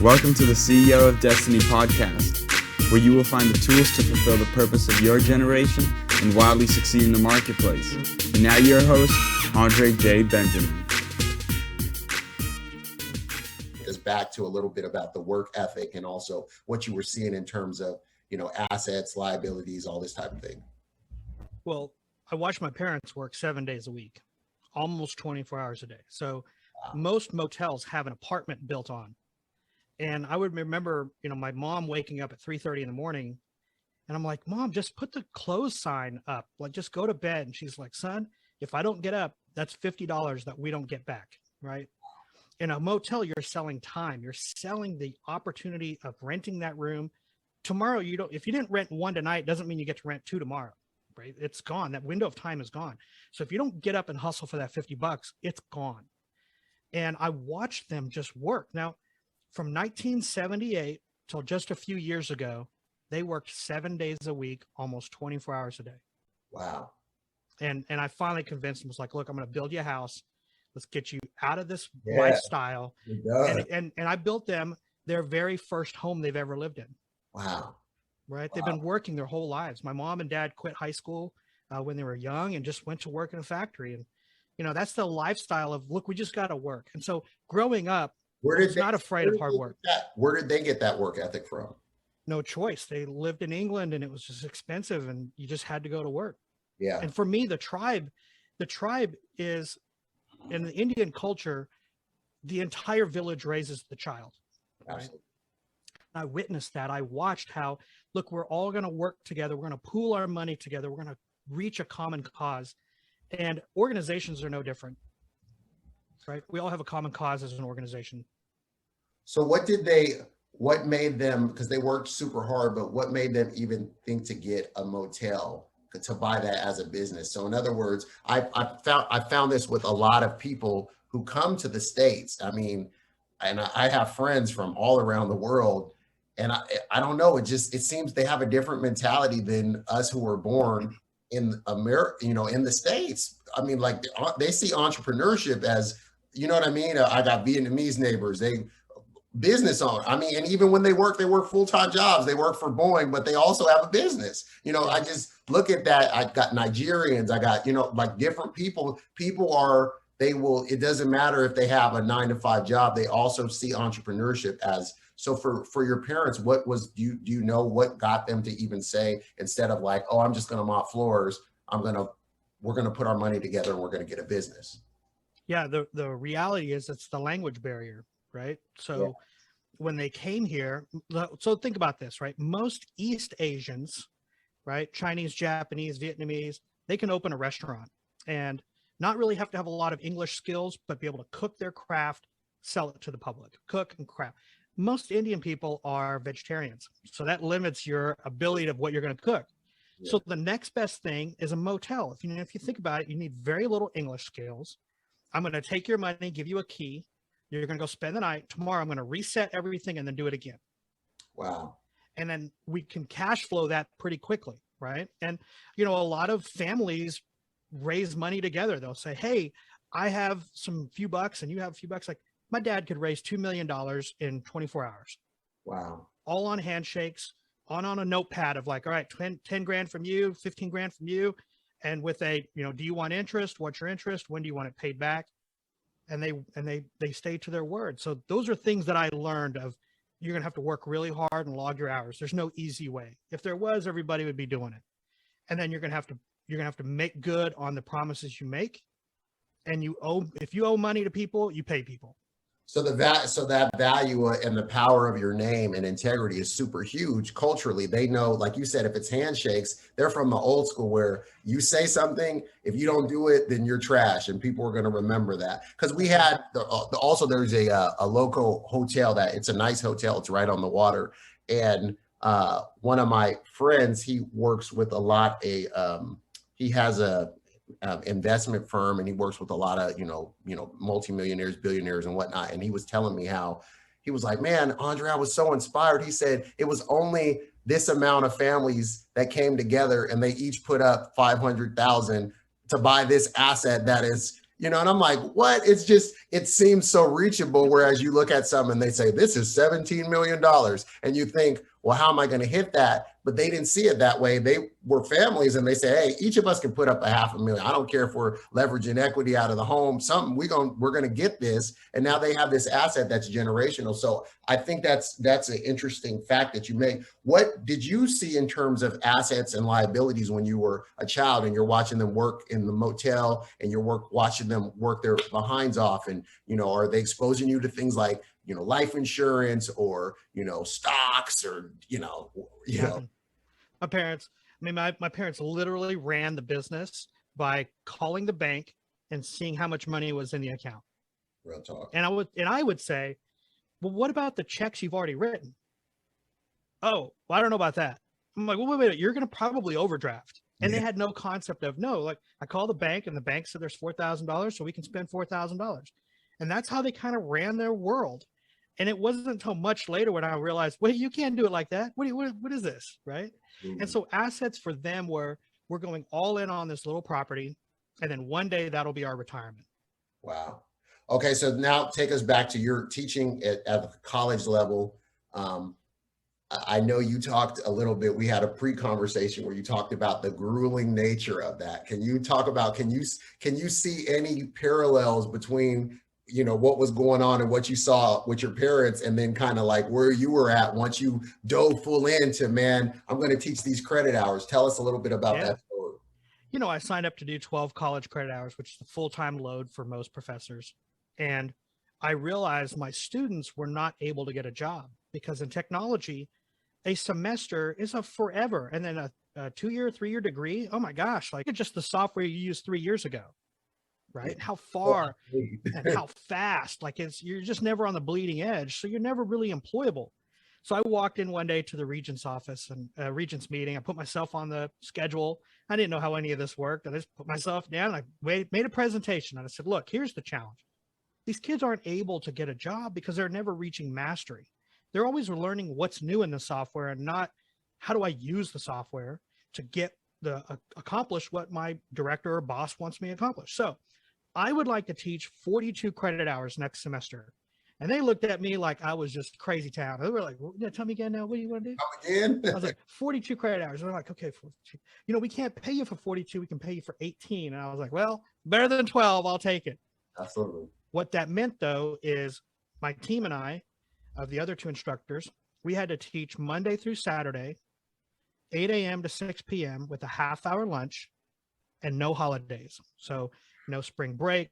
Welcome to the CEO of Destiny podcast, where you will find the tools to fulfill the purpose of your generation and wildly succeed in the marketplace. And now your host, Andre J. Benjamin. Us back to a little bit about the work ethic and also what you were seeing in terms of, assets, liabilities, all this type of thing. Well, I watched my parents work 7 days a week, almost 24 hours a day. So most motels have an apartment built on. And I would remember, my mom waking up at 3:30 in the morning, and I'm like, Mom, just put the close sign up. Like, just go to bed. And she's like, son, if I don't get up, that's $50 that we don't get back, right? In a motel, you're selling time. You're selling the opportunity of renting that room. Tomorrow, if you didn't rent one tonight, doesn't mean you get to rent two tomorrow, right? It's gone. That window of time is gone. So if you don't get up and hustle for that $50, it's gone. And I watched them just work. Now, from 1978 till just a few years ago, they worked 7 days a week, almost 24 hours a day. Wow. And I finally convinced them, was like, look, I'm going to build you a house. Let's get you out of this lifestyle. And I built them their very first home they've ever lived in. Wow. Right. They've been working their whole lives. My mom and dad quit high school when they were young and just went to work in a factory. And, that's the lifestyle of, look, we just got to work. And so growing up, not afraid of hard work. Where did they get that work ethic from? No choice. They lived in England and it was just expensive and you just had to go to work. Yeah. And for me, the tribe is, in the Indian culture, the entire village raises the child. Right? I witnessed that. I watched how, look, we're all going to work together. We're going to pool our money together. We're going to reach a common cause. And organizations are no different, right? We all have a common cause as an organization. So what made them, because they worked super hard, but what made them even think to get a motel, to buy that as a business? So in other words, I found this with a lot of people who come to the States. I mean, and I have friends from all around the world, and I don't know, it seems they have a different mentality than us who were born in America, in the States. I mean, like they see entrepreneurship as, you know what I mean? I got Vietnamese neighbors, they business owner. I mean, and even when they work full-time jobs. They work for Boeing, but they also have a business. I just look at that. I got Nigerians. I got, like different people. It doesn't matter if they have a 9-to-5 job. They also see entrepreneurship as, so for your parents, do you know what got them to even say, instead of like, oh, I'm just going to mop floors, we're going to put our money together and we're going to get a business? Yeah. The reality is it's the language barrier. Right. So when they came here, so think about this, right? Most East Asians, right? Chinese, Japanese, Vietnamese, they can open a restaurant and not really have to have a lot of English skills, but be able to cook their craft, sell it to the public, cook and craft. Most Indian people are vegetarians. So that limits your ability of what you're going to cook. Yeah. So the next best thing is a motel. If you think about it, you need very little English skills. I'm going to take your money, give you a key. You're going to go spend the night. Tomorrow, I'm going to reset everything and then do it again. Wow. And then we can cash flow that pretty quickly, right? And, a lot of families raise money together. They'll say, hey, I have some few bucks and you have a few bucks. Like my dad could raise $2 million in 24 hours. Wow. All on handshakes, on a notepad of like, all right, 10 grand from you, 15 grand from you. And with a, do you want interest? What's your interest? When do you want it paid back? And they stay to their word. So those are things that I learned of. You're going to have to work really hard and log your hours. There's no easy way. If there was, everybody would be doing it. And then you're going to have to make good on the promises you make. And if you owe money to people, you pay people. So that value and the power of your name and integrity is super huge culturally. They know, like you said, if it's handshakes, they're from the old school where you say something, if you don't do it, then you're trash, and people are going to remember that. Because we had also there's a local hotel it's a nice hotel. It's right on the water, and one of my friends, he works with a lot. He has a investment firm, and he works with a lot of multimillionaires, billionaires and whatnot. And he was telling me how he was like, man, Andre, I was so inspired. He said it was only this amount of families that came together and they each put up 500,000 to buy this asset that is You know, and I'm like, what? It's just, it seems so reachable. Whereas you look at some and they say, this is $17 million. And you think, well, how am I going to hit that? But they didn't see it that way. They were families and they say, hey, each of us can put up $500,000. I don't care if we're leveraging equity out of the home, something we're going to get this. And now they have this asset that's generational. So I think that's an interesting fact that you make. What did you see in terms of assets and liabilities when you were a child and you're watching them work in the motel and you're watching them work their behinds off? And, you know, are they exposing you to things like, you know, life insurance or, you know, stocks or, you know. My parents, my parents literally ran the business by calling the bank and seeing how much money was in the account. Real talk. And I would say, well, what about the checks you've already written? Oh, well, I don't know about that. I'm like, well, wait, you're going to probably overdraft. And they had no concept of, no, like I call the bank and the bank said there's $4,000, so we can spend $4,000. And that's how they kind of ran their world. And it wasn't until much later when I realized, wait, you can't do it like that. What is this, right? Mm-hmm. And so assets for them were, we're going all in on this little property, and then one day that'll be our retirement. Wow. Okay, so now take us back to your teaching at the college level. I know you talked a little bit, we had a pre-conversation where you talked about the grueling nature of that. Can you talk about, can you see any parallels between, you know, what was going on and what you saw with your parents, and then kind of like where you were at once you dove full into, man, I'm going to teach these credit hours. Tell us a little bit about that story. You know, I signed up to do 12 college credit hours, which is the full-time load for most professors. And I realized my students were not able to get a job because in technology, a semester is a forever. And then a 2-year, 3-year degree, oh my gosh, like it's just the software you used 3 years ago. Right? How far and how fast, like you're just never on the bleeding edge. So you're never really employable. So I walked in one day to the regent's office and regent's meeting. I put myself on the schedule. I didn't know how any of this worked. I just put myself down and I made a presentation. And I said, look, here's the challenge. These kids aren't able to get a job because they're never reaching mastery. They're always learning what's new in the software and not how do I use the software to get accomplish what my director or boss wants me to accomplish. So I would like to teach 42 credit hours next semester. And they looked at me like I was just crazy town. They were like, tell me again now, what do you want to do? Come again? I was like, 42 credit hours. And they're like, okay, 42. You know, we can't pay you for 42. We can pay you for 18. And I was like, well, better than 12. I'll take it. Absolutely. What that meant, though, is my team and I, of the other two instructors, we had to teach Monday through Saturday, 8 a.m. to 6 p.m. with a half-hour lunch and no holidays. So no spring break,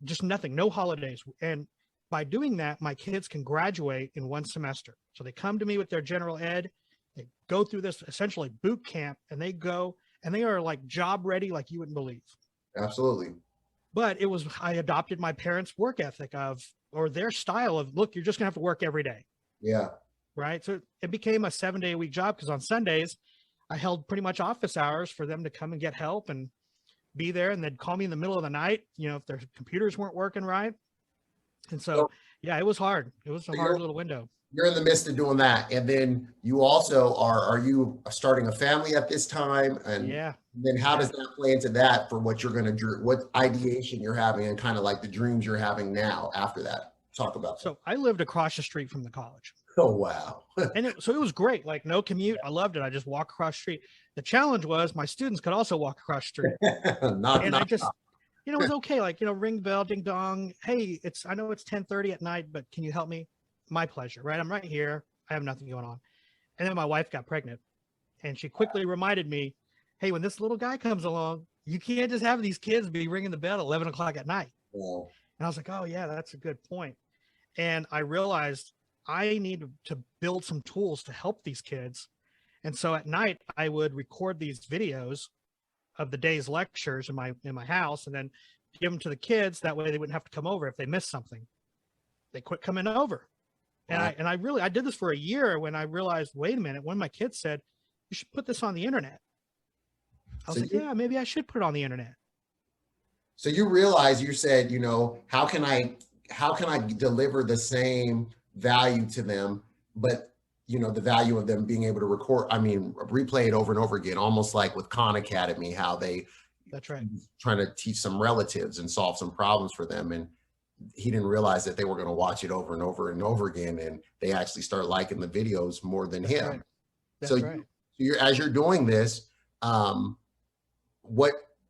just nothing, no holidays. And by doing that, my kids can graduate in one semester. So they come to me with their general ed, they go through this essentially boot camp, and they go and they are like job ready, like you wouldn't believe. Absolutely. But I adopted my parents' work ethic or their style of, look, you're just gonna have to work every day. Yeah. Right. So it became a 7-day-a-week job because on Sundays, I held pretty much office hours for them to come and get help and be there, and they'd call me in the middle of the night, you know, if their computers weren't working right. And so, yeah, it was hard. It was a hard little window. You're in the midst of doing that. And then you also are you starting a family at this time? And then how does that play into that for what you're going to do, what ideation you're having and kind of like the dreams you're having now after that? Talk about that. So I lived across the street from the college. Oh, wow. And so it was great. Like no commute. I loved it. I just walked across the street. The challenge was my students could also walk across the street. I just, you know, it was okay. Like, you know, ring the bell, ding dong. Hey, I know it's 10:30 at night, but can you help me? My pleasure. Right. I'm right here. I have nothing going on. And then my wife got pregnant and she quickly reminded me, hey, when this little guy comes along, you can't just have these kids be ringing the bell at 11 o'clock at night. Yeah. And I was like, oh yeah, that's a good point. And I realized I need to build some tools to help these kids. And so at night I would record these videos of the day's lectures in my house and then give them to the kids. That way they wouldn't have to come over if they missed something. They quit coming over. Wow. And I did this for a year when I realized, wait a minute, one of my kids said, you should put this on the internet. I was like, yeah, maybe I should put it on the internet. So you realize, you said, you know, how can I deliver the same value to them, but you know, the value of them being able to replay it over and over again, almost like with Khan Academy, how they, That's right. Trying to teach some relatives and solve some problems for them. And he didn't realize that they were going to watch it over and over and over again. And they actually start liking the videos more than him. Right. That's So right. as you're doing this,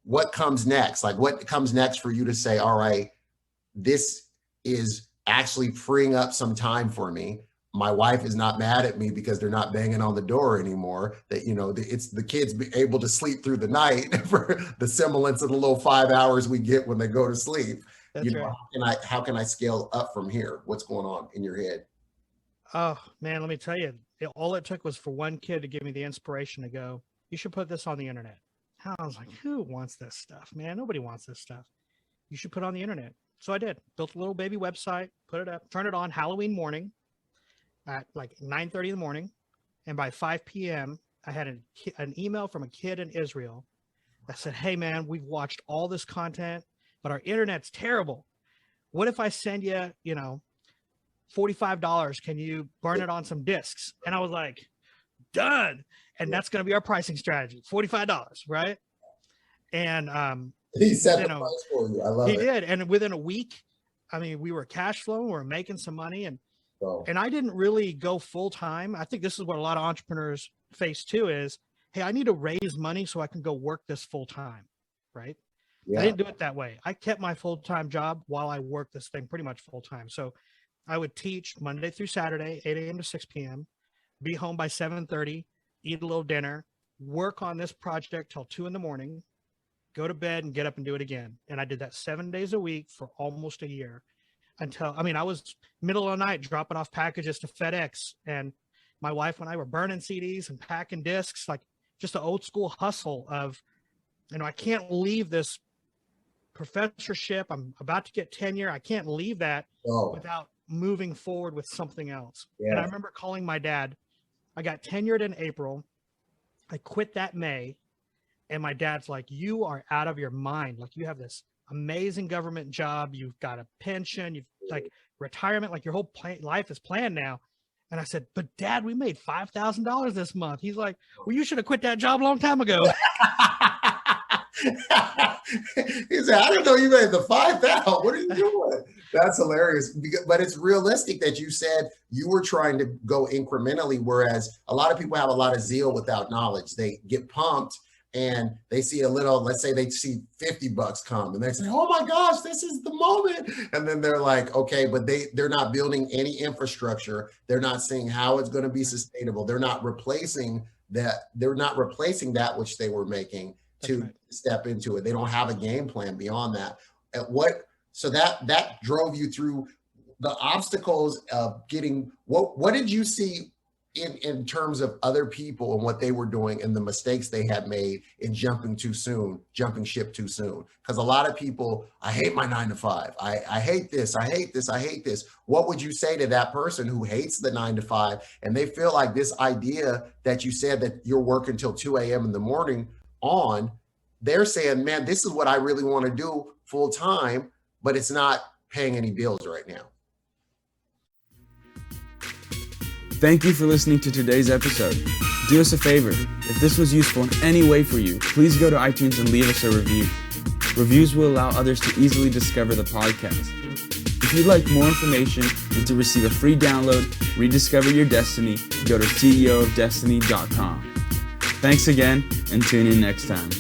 what comes next? Like what comes next for you to say, all right, this is actually freeing up some time for me. My wife is not mad at me because they're not banging on the door anymore. That, it's the kids be able to sleep through the night for the semblance of the little 5 hours we get when they go to sleep. That's right. How can I scale up from here? What's going on in your head? Oh man, let me tell you, all it took was for one kid to give me the inspiration to go, you should put this on the internet. I was like, who wants this stuff, man? Nobody wants this stuff. You should put it on the internet. So I did. Built a little baby website, put it up, turned it on Halloween morning at like 9:30 in the morning. And by 5 p.m., I had an email from a kid in Israel that said, hey, man, we've watched all this content, but our internet's terrible. What if I send you, $45? Can you burn it on some discs? And I was like, done. And that's going to be our pricing strategy, $45, right? And he set the price for you. I love it. He did. And within a week, I mean, we were cash flowing, we were making some money, and I didn't really go full time. I think this is what a lot of entrepreneurs face too is, hey, I need to raise money so I can go work this full time, right? Yeah. I didn't do it that way. I kept my full-time job while I worked this thing pretty much full time. So I would teach Monday through Saturday, 8 a.m. to 6 p.m., be home by 7:30, eat a little dinner, work on this project till 2 a.m, go to bed and get up and do it again. And I did that 7 days a week for almost a year until, I was middle of the night dropping off packages to FedEx. And my wife and I were burning CDs and packing discs, like just an old school hustle of, I can't leave this professorship. I'm about to get tenure. I can't leave that without moving forward with something else. Yeah. And I remember calling my dad. I got tenured in April. I quit that May. And my dad's like, you are out of your mind. Like, you have this amazing government job. You've got a pension. You've like retirement, like your whole life is planned now. And I said, but Dad, we made $5,000 this month. He's like, well, you should have quit that job a long time ago. He said, I didn't know you made the 5,000. What are you doing? That's hilarious. But it's realistic that you said you were trying to go incrementally, whereas a lot of people have a lot of zeal without knowledge. They get pumped and they see a little, let's say they see $50 come and they say, oh my gosh, this is the moment. And then they're like, okay, but they're not building any infrastructure. They're not seeing how it's going to be sustainable. They're not replacing that. They're not replacing that which they were making to step into it. They don't have a game plan beyond that. So that drove you through the obstacles of getting, what did you see in terms of other people and what they were doing and the mistakes they had made in jumping ship too soon? Because a lot of people, I hate my 9 to 5. I hate this. I hate this. I hate this. What would you say to that person who hates the 9 to 5 and they feel like this idea that you said that you're working till 2 a.m. in the morning they're saying, man, this is what I really want to do full time, but it's not paying any bills right now. Thank you for listening to today's episode. Do us a favor. If this was useful in any way for you, please go to iTunes and leave us a review. Reviews will allow others to easily discover the podcast. If you'd like more information and to receive a free download, rediscover your destiny, go to ceoofdestiny.com. Thanks again, and tune in next time.